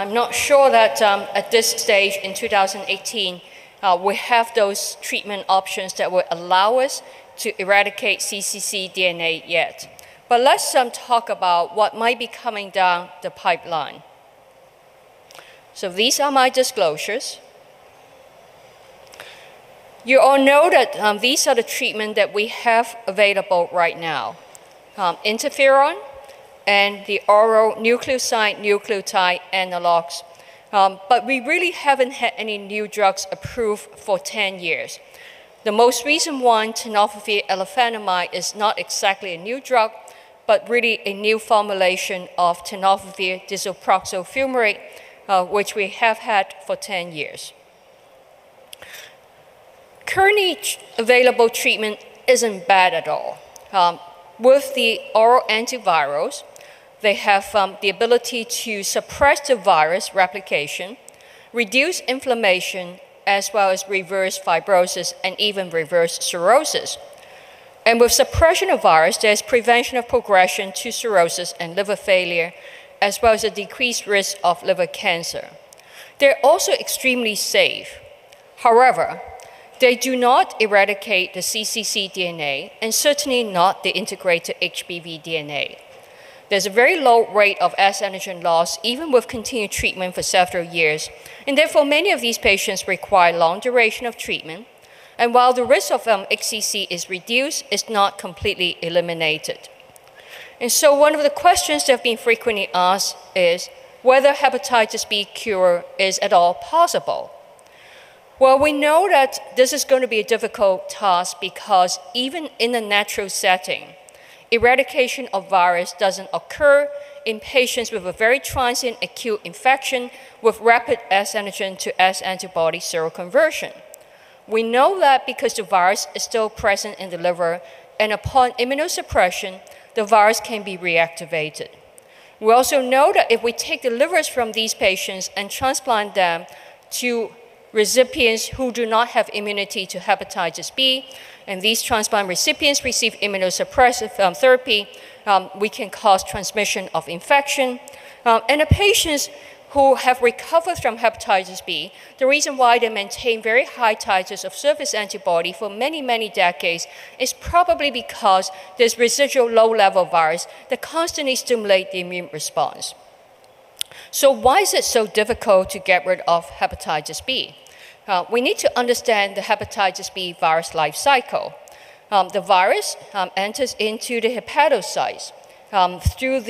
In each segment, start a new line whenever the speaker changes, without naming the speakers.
I'm not sure that at this stage in 2018, we have those treatment options that would allow us to eradicate cccDNA yet. But let's talk about what might be coming down the pipeline. So these are my disclosures. You all know that these are the treatments that we have available right now. Interferon and the oral nucleoside-nucleotide analogs. But we really haven't had any new drugs approved for 10 years. The most recent one, tenofovir alafenamide, is not exactly a new drug, but really a new formulation of tenofovir disoproxil fumarate, which we have had for 10 years. Currently available treatment isn't bad at all. With the oral antivirals, they have the ability to suppress the virus replication, reduce inflammation, as well as reverse fibrosis and even reverse cirrhosis. And with suppression of virus, there's prevention of progression to cirrhosis and liver failure, as well as a decreased risk of liver cancer. They're also extremely safe. However, they do not eradicate the cccDNA and certainly not the integrated HBV DNA. There's a very low rate of S antigen loss even with continued treatment for several years, and therefore many of these patients require long duration of treatment. And while the risk of HCC is reduced, it's not completely eliminated. And so one of the questions that have been frequently asked is whether hepatitis B cure is at all possible. Well, we know that this is going to be a difficult task because even in a natural setting, eradication of virus doesn't occur in patients with a very transient acute infection with rapid S antigen to S antibody seroconversion. We know that because the virus is still present in the liver, and upon immunosuppression, the virus can be reactivated. We also know that if we take the livers from these patients and transplant them to recipients who do not have immunity to hepatitis B, and these transplant recipients receive immunosuppressive therapy, we can cause transmission of infection. And the patients who have recovered from hepatitis B, the reason why they maintain very high titers of surface antibody for many, many decades is probably because there's residual low-level virus that constantly stimulate the immune response. So why is it so difficult to get rid of hepatitis B? We need to understand the hepatitis B virus life cycle. The virus enters into the hepatocytes through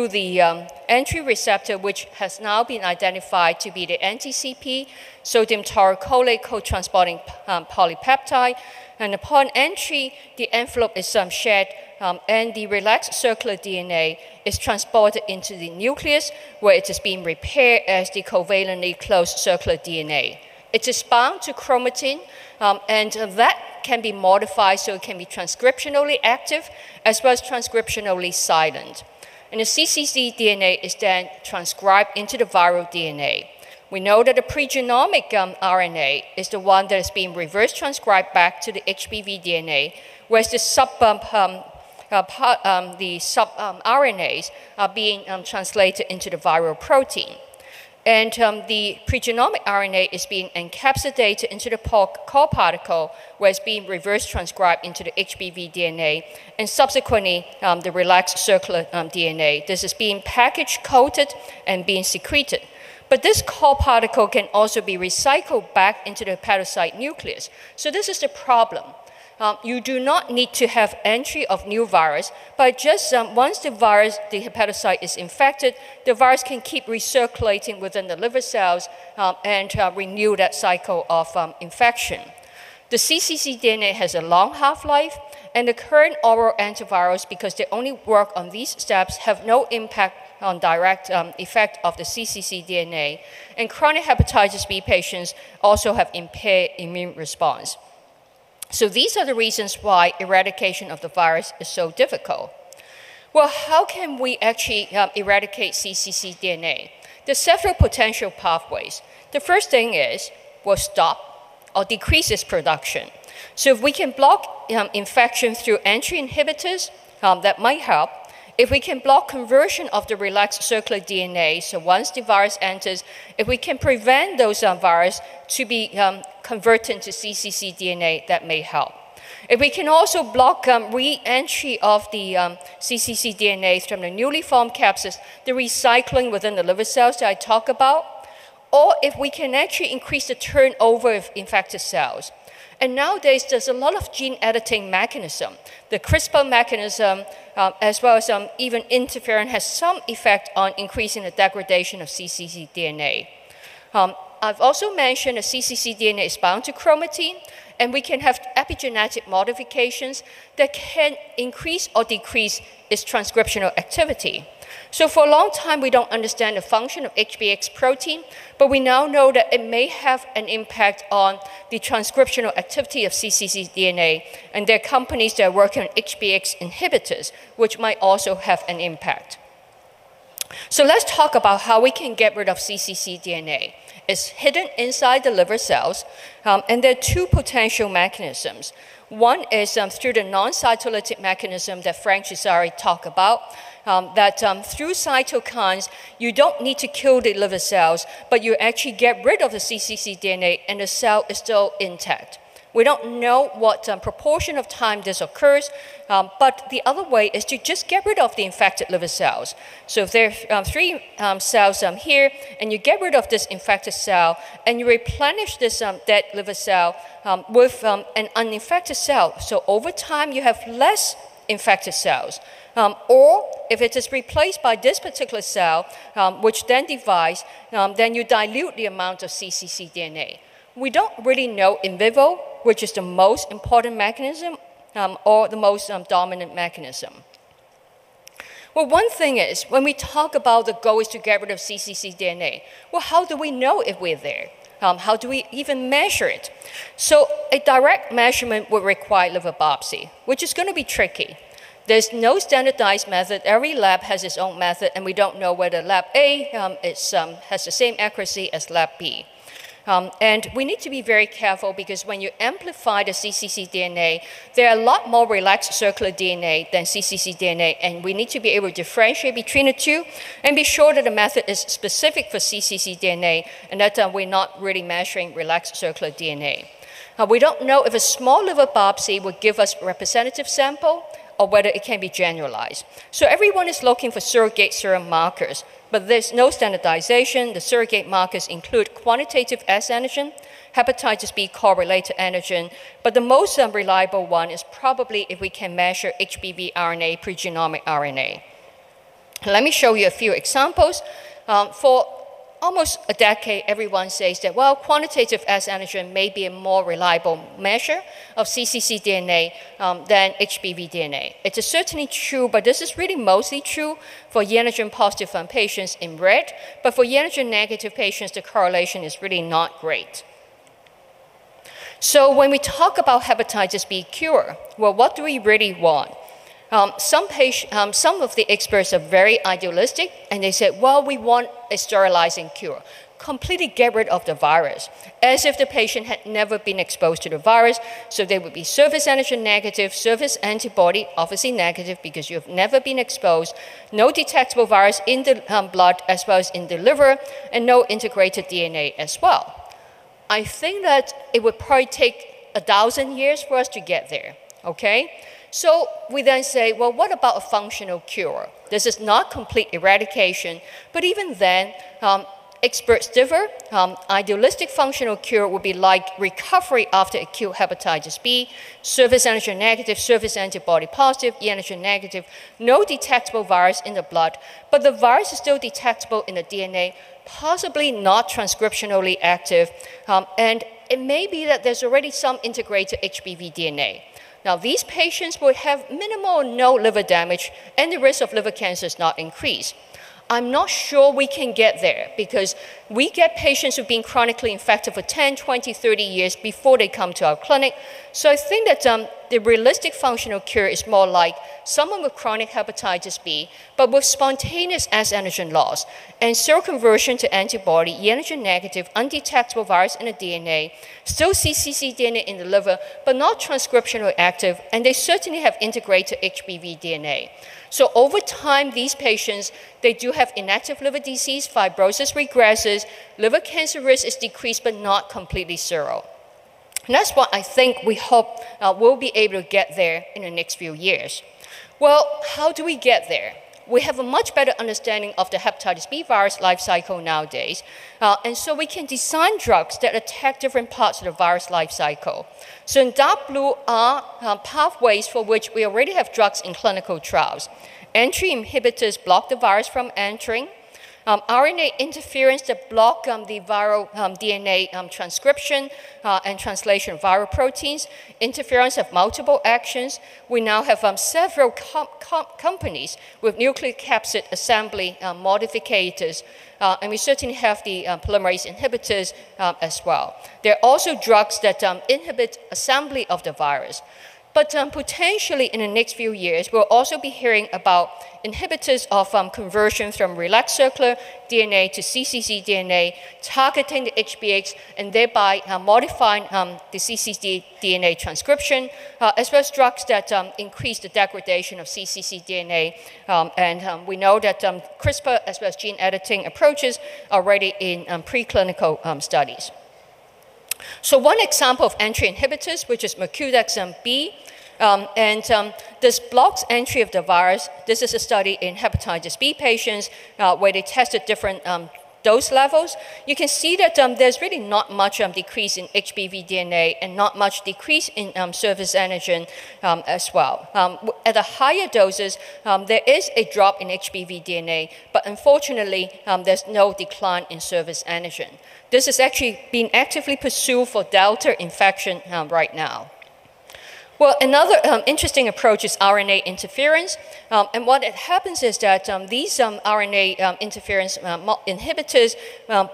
the entry receptor, which has now been identified to be the anti-CP, sodium taurocholate co-transporting polypeptide. And upon entry, the envelope is shed, and the relaxed circular DNA is transported into the nucleus, where it is being repaired as the covalently closed circular DNA. It is bound to chromatin, and that can be modified so it can be transcriptionally active as well as transcriptionally silent. And the cccDNA is then transcribed into the viral DNA. We know that the pregenomic RNA is the one that is being reverse transcribed back to the HBV DNA, whereas the sub-RNAs are being translated into the viral protein. And the pregenomic RNA is being encapsulated into the core particle, where it's being reverse transcribed into the HBV DNA, and subsequently the relaxed circular DNA. This is being packaged, coated, and being secreted. But this core particle can also be recycled back into the hepatocyte nucleus. So this is the problem. You do not need to have entry of new virus, but just once the hepatocyte is infected, the virus can keep recirculating within the liver cells and renew that cycle of infection. The cccDNA has a long half-life, and the current oral antivirals, because they only work on these steps, have no impact on direct effect of the cccDNA. And chronic hepatitis B patients also have impaired immune response. So these are the reasons why eradication of the virus is so difficult. Well, how can we actually eradicate cccDNA? There's several potential pathways. The first thing is we'll stop or decrease its production. So if we can block infection through entry inhibitors, that might help. If we can block conversion of the relaxed circular DNA, so once the virus enters, if we can prevent those virus to be converted into cccDNA, that may help. If we can also block re-entry of the cccDNA from the newly formed capsids, the recycling within the liver cells that I talk about, or if we can actually increase the turnover of infected cells. And nowadays, there's a lot of gene editing mechanism. The CRISPR mechanism, as well as even interferon, has some effect on increasing the degradation of cccDNA. I've also mentioned that cccDNA is bound to chromatin, and we can have epigenetic modifications that can increase or decrease its transcriptional activity. So for a long time, we don't understand the function of HBX protein, but we now know that it may have an impact on the transcriptional activity of cccDNA, and there are companies that are working on HBX inhibitors, which might also have an impact. So let's talk about how we can get rid of cccDNA. It's hidden inside the liver cells, and there are two potential mechanisms. One is through the non-cytolytic mechanism that Frank Cesari talked about, that through cytokines, you don't need to kill the liver cells, but you actually get rid of the cccDNA and the cell is still intact. We don't know what proportion of time this occurs, but the other way is to just get rid of the infected liver cells. So if there are 3 cells here, and you get rid of this infected cell, and you replenish this dead liver cell with an uninfected cell. So over time, you have less infected cells. Or if it is replaced by this particular cell, which then divides, then you dilute the amount of cccDNA. We don't really know in vivo which is the most important mechanism or the most dominant mechanism. Well, one thing is, when we talk about the goal is to get rid of cccDNA, well, how do we know if we're there? How do we even measure it? So a direct measurement would require liver biopsy, which is going to be tricky. There's no standardized method. Every lab has its own method, and we don't know whether lab A has the same accuracy as lab B. And we need to be very careful because when you amplify the cccDNA, there are a lot more relaxed circular DNA than cccDNA, and we need to be able to differentiate between the two and be sure that the method is specific for cccDNA and that we're not really measuring relaxed circular DNA. We don't know if a small liver biopsy would give us a representative sample or whether it can be generalized. So everyone is looking for surrogate serum markers, but there's no standardization. The surrogate markers include quantitative S antigen, hepatitis B core-related antigen, but the most reliable one is probably if we can measure HBV RNA, pregenomic RNA. Let me show you a few examples. For almost a decade, everyone says that, well, quantitative S antigen may be a more reliable measure of cccDNA than HBV DNA. It is certainly true, but this is really mostly true for e-antigen positive patients in red, but for e-antigen negative patients, the correlation is really not great. So when we talk about hepatitis B cure, well, what do we really want? Some of the experts are very idealistic, and they said, well, we want a sterilizing cure. Completely get rid of the virus, as if the patient had never been exposed to the virus. So they would be surface antigen negative, surface antibody obviously negative because you've never been exposed, no detectable virus in the blood as well as in the liver, and no integrated DNA as well. I think that it would probably take 1,000 years for us to get there, okay? So we then say, well, what about a functional cure? This is not complete eradication, but even then, experts differ. Idealistic functional cure would be like recovery after acute hepatitis B, surface antigen negative, surface antibody positive, e-antigen negative, no detectable virus in the blood, but the virus is still detectable in the DNA, possibly not transcriptionally active, and it may be that there's already some integrated HBV DNA. Now, these patients would have minimal or no liver damage, and the risk of liver cancer is not increased. I'm not sure we can get there because we get patients who've been chronically infected for 10, 20, 30 years before they come to our clinic. So I think that the realistic functional cure is more like someone with chronic hepatitis B, but with spontaneous S antigen loss and seroconversion to antibody, e antigen negative, undetectable virus in the DNA, still cccDNA in the liver, but not transcriptionally active, and they certainly have integrated HBV DNA. So over time, these patients, they do have inactive liver disease, fibrosis regresses, liver cancer risk is decreased, but not completely zero. And that's what I think we hope we'll be able to get there in the next few years. Well, how do we get there? We have a much better understanding of the hepatitis B virus life cycle nowadays, and so we can design drugs that attack different parts of the virus life cycle. So in dark blue are pathways for which we already have drugs in clinical trials. Entry inhibitors block the virus from entering. RNA interference that block the viral DNA transcription and translation of viral proteins. Interference have multiple actions. We now have several companies with nucleic capsid assembly modificators, and we certainly have the polymerase inhibitors as well. There are also drugs that inhibit assembly of the virus. But potentially in the next few years, we'll also be hearing about inhibitors of conversion from relaxed circular DNA to cccDNA, targeting the HBX, and thereby modifying the cccDNA transcription, as well as drugs that increase the degradation of cccDNA. And we know that CRISPR, as well as gene editing approaches, are already in preclinical studies. So one example of entry inhibitors, which is Mercudex-B, this blocks entry of the virus. This is a study in hepatitis B patients where they tested different dose levels. You can see that there's really not much decrease in HBV DNA and not much decrease in surface antigen as well. At the higher doses, there is a drop in HBV DNA, but unfortunately, there's no decline in surface antigen. This is actually being actively pursued for Delta infection right now. Well, another interesting approach is RNA interference. And what happens is that these RNA interference inhibitors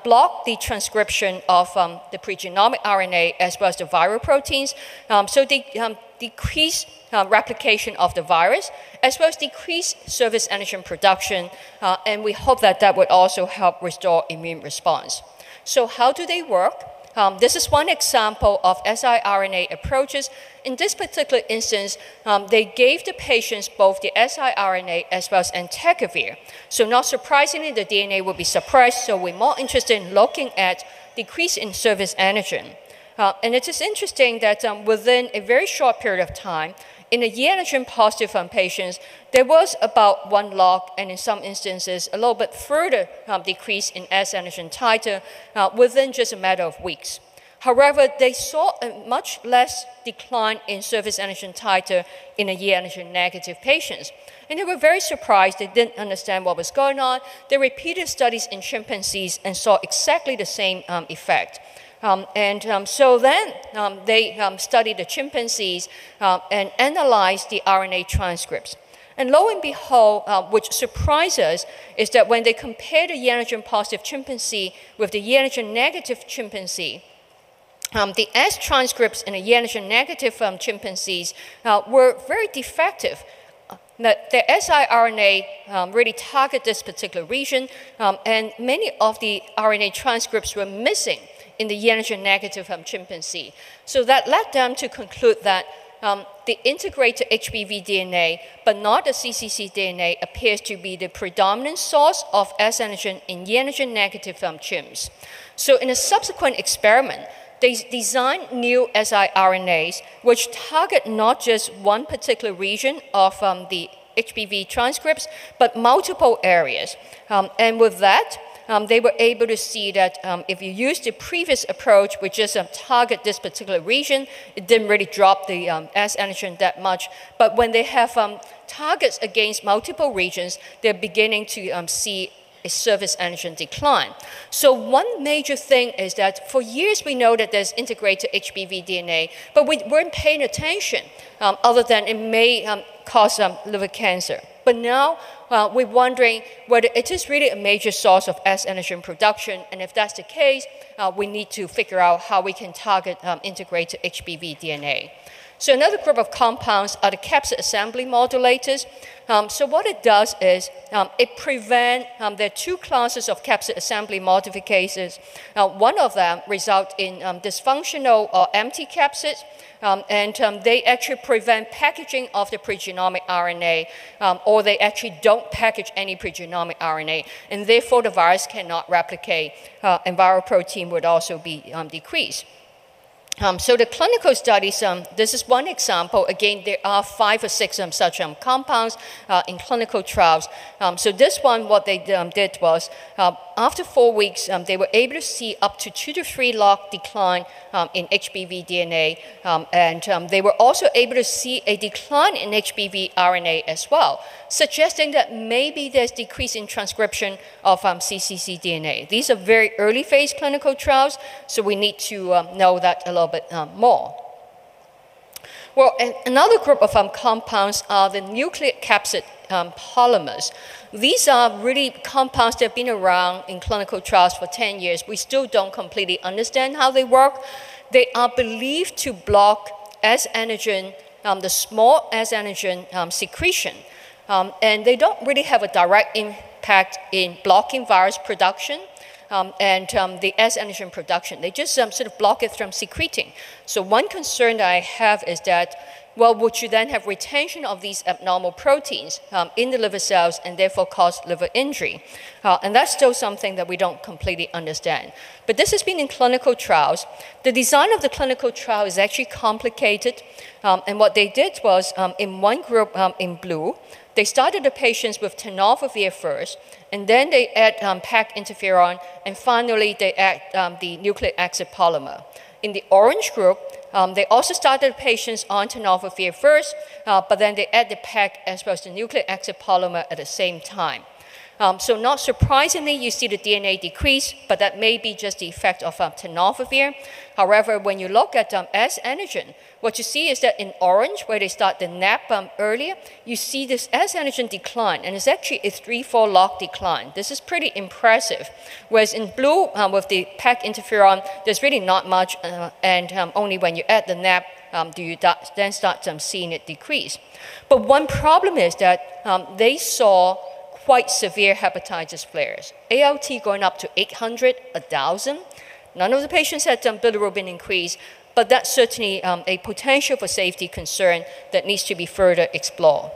block the transcription of the pregenomic RNA as well as the viral proteins. So they decrease replication of the virus, as well as decrease surface antigen production. And we hope that that would also help restore immune response. So how do they work? This is one example of siRNA approaches. In this particular instance, they gave the patients both the siRNA as well as entecavir. So not surprisingly, the DNA will be suppressed, so we're more interested in looking at decrease in surface antigen. And it is interesting that within a very short period of time, in the e antigen positive patients, there was about 1 log, and in some instances, a little bit further decrease in S antigen titer within just a matter of weeks. However, they saw a much less decline in surface antigen titer in the e antigen negative patients. And they were very surprised. They didn't understand what was going on. They repeated studies in chimpanzees and saw exactly the same effect. So then they studied the chimpanzees and analyzed the RNA transcripts. And lo and behold, which surprised us, is that when they compared the e antigen positive chimpanzee with the e antigen negative chimpanzee, the S transcripts in the e antigen negative chimpanzees were very defective. The siRNA really target this particular region, and many of the RNA transcripts were missing in the e antigen negative chimpanzee. So that led them to conclude that the integrated HBV DNA, but not the cccDNA, appears to be the predominant source of S antigen in e antigen negative chimps. So in a subsequent experiment, they designed new siRNAs which target not just one particular region of the HBV transcripts, but multiple areas. And with that, they were able to see that if you use the previous approach, which is target this particular region, it didn't really drop the S antigen that much. But when they have targets against multiple regions, they're beginning to see a surface antigen decline. So one major thing is that for years we know that there's integrated HBV DNA, but we weren't paying attention other than it may cause liver cancer. But now we're wondering whether it is really a major source of S antigen production, and if that's the case, we need to figure out how we can target integrated HBV DNA. So another group of compounds are the capsid assembly modulators. So what it does is it prevents, there are two classes of capsid assembly modifications. One of them result in dysfunctional or empty capsids, and they actually prevent packaging of the pregenomic RNA, or they actually don't package any pregenomic RNA, and therefore the virus cannot replicate, and viral protein would also be decreased. So the clinical studies, this is one example. Again, there are 5 or 6 such compounds in clinical trials. So this one, what they did was, after 4 weeks, they were able to see up to 2 to 3 log decline in HBV DNA, and they were also able to see a decline in HBV RNA as well, suggesting that maybe there's decrease in transcription of cccDNA. These are very early phase clinical trials, so we need to know that a little bit more. Well, another group of compounds are the nucleic capsid polymers. These are really compounds that have been around in clinical trials for 10 years. We still don't completely understand how they work. They are believed to block S antigen, the small S antigen secretion. And they don't really have a direct impact in blocking virus production and the S antigen production. They just sort of block it from secreting. So one concern that I have is that, well, would you then have retention of these abnormal proteins in the liver cells and therefore cause liver injury? And that's still something that we don't completely understand. But this has been in clinical trials. The design of the clinical trial is actually complicated. And what they did was, in one group in blue, they started the patients with tenofovir first, and then they add PAC interferon, and finally they add the nucleic acid polymer. In the orange group, they also started patients on tenofovir first, but then they add the PAC as well as the nucleic acid polymer at the same time. So not surprisingly, you see the DNA decrease, but that may be just the effect of tenofovir. However, when you look at S antigen, what you see is that in orange, where they start the NAP earlier, you see this S antigen decline, and it's actually a 3-4 log decline. This is pretty impressive. Whereas in blue, with the PAC interferon, there's really not much, and only when you add the NAP do you then start seeing it decrease. But one problem is that they saw quite severe hepatitis flares. ALT going up to 800, 1,000. None of the patients had bilirubin increase, but that's certainly a potential for safety concern that needs to be further explored.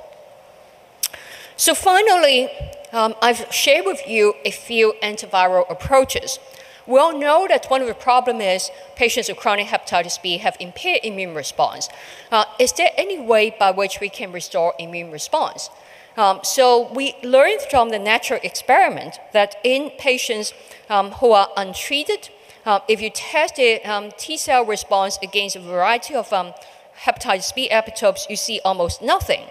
So finally, I've shared with you a few antiviral approaches. We all know that one of the problems is patients with chronic hepatitis B have impaired immune response. Is there any way by which we can restore immune response? So we learned from the natural experiment that in patients who are untreated, if you test the T-cell response against a variety of hepatitis B epitopes, you see almost nothing.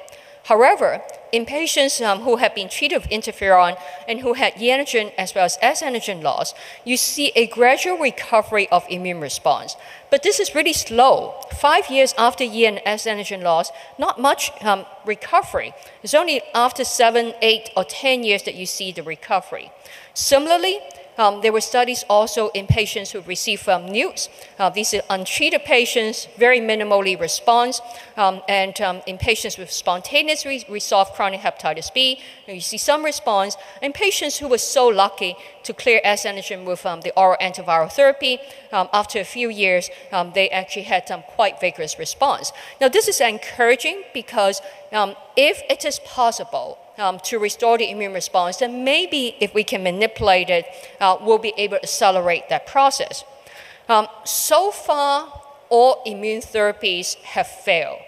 However, in patients who have been treated with interferon and who had E antigen as well as S antigen loss, you see a gradual recovery of immune response. But this is really slow. 5 years after E and S antigen loss, not much recovery. It's only after 7, 8, or 10 years that you see the recovery. Similarly, there were studies also in patients who received NUCs. These are untreated patients, very minimally response, and in patients with spontaneously resolved chronic hepatitis B, you see some response. In patients who were so lucky to clear S antigen with the oral antiviral therapy, after a few years, they actually had quite vigorous response. Now, this is encouraging because if it is possible to restore the immune response, then maybe if we can manipulate it, we'll be able to accelerate that process. So far, all immune therapies have failed.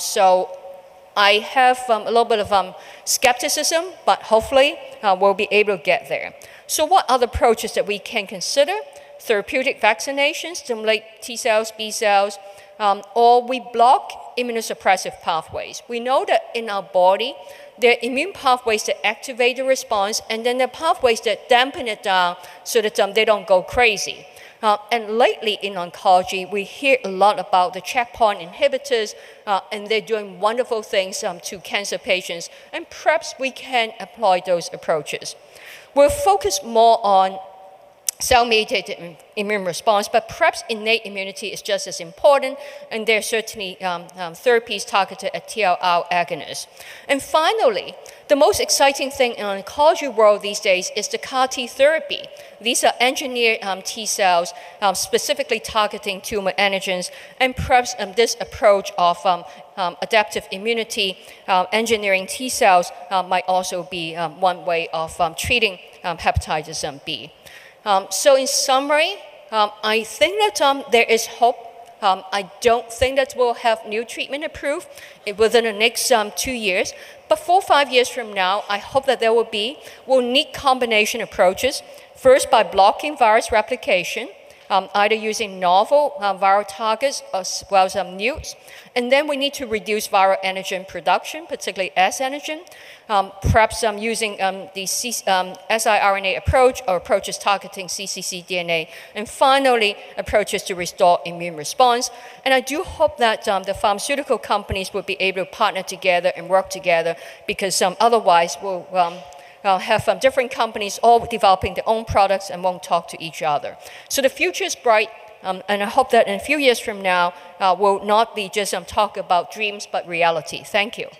So I have a little bit of skepticism, but hopefully we'll be able to get there. So what other approaches that we can consider? Therapeutic vaccinations, stimulate T cells, B cells, or we block immunosuppressive pathways. We know that in our body, there are immune pathways that activate the response, and then there are pathways that dampen it down so that they don't go crazy. And lately in oncology, we hear a lot about the checkpoint inhibitors, and they're doing wonderful things to cancer patients, and perhaps we can employ those approaches. We'll focus more on cell-mediated immune response, but perhaps innate immunity is just as important, and there are certainly therapies targeted at TLR agonists. And finally, the most exciting thing in the oncology world these days is the CAR T therapy. These are engineered T cells specifically targeting tumor antigens, and perhaps this approach of adaptive immunity, engineering T cells might also be one way of treating hepatitis B. So in summary, I think that there is hope. I don't think that we'll have new treatment approved within the next 2 years, but 4 or 5 years from now, I hope that there will be. We'll need combination approaches, first by blocking virus replication, either using novel viral targets as well as nukes, and then we need to reduce viral antigen production, particularly S antigen, perhaps using the siRNA approach or approaches targeting cccDNA, and finally, approaches to restore immune response. And I do hope that the pharmaceutical companies will be able to partner together and work together, because otherwise we'll have different companies all developing their own products and won't talk to each other. So the future is bright, and I hope that in a few years from now, we'll not be just talk about dreams, but reality. Thank you.